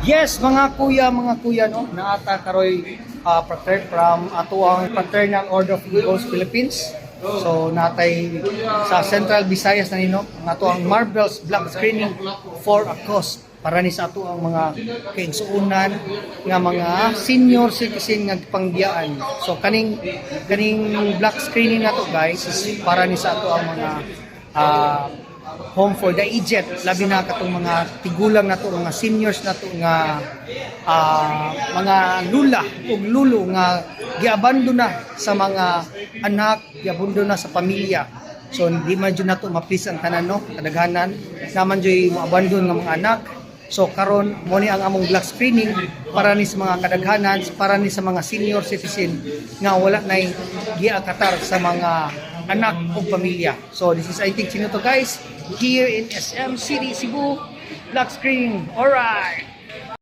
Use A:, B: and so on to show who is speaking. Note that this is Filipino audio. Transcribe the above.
A: Yes, mga kuya, no, naata karoy partner from ato ang Fraternal Order of Eagles Philippines. So natay sa Central Visayas na nino ang ato ang Marvels Black Screening for a cause para ni sa ato ang mga kaigsuunan nga mga senior citizen nga pangbiyaan. So kaning black screening nato guys is para ni sa ato ang mga home for the aged, labi na katong mga tigulang nato, mga seniors nato nga mga lula ug lulo nga giabandon na sa mga anak, giabandon na sa pamilya. So hindi man jud nato ma-please ang tanan, no, kadaghanan naman jud maabandon nga mga anak. So karon mo ni ang among black screening para ni sa mga kadaghanan, para ni sa mga senior citizen nga wala nay giakatar sa mga anak o pamilya. So this is I think sino to guys here in SM City, Cebu, black screening. Alright.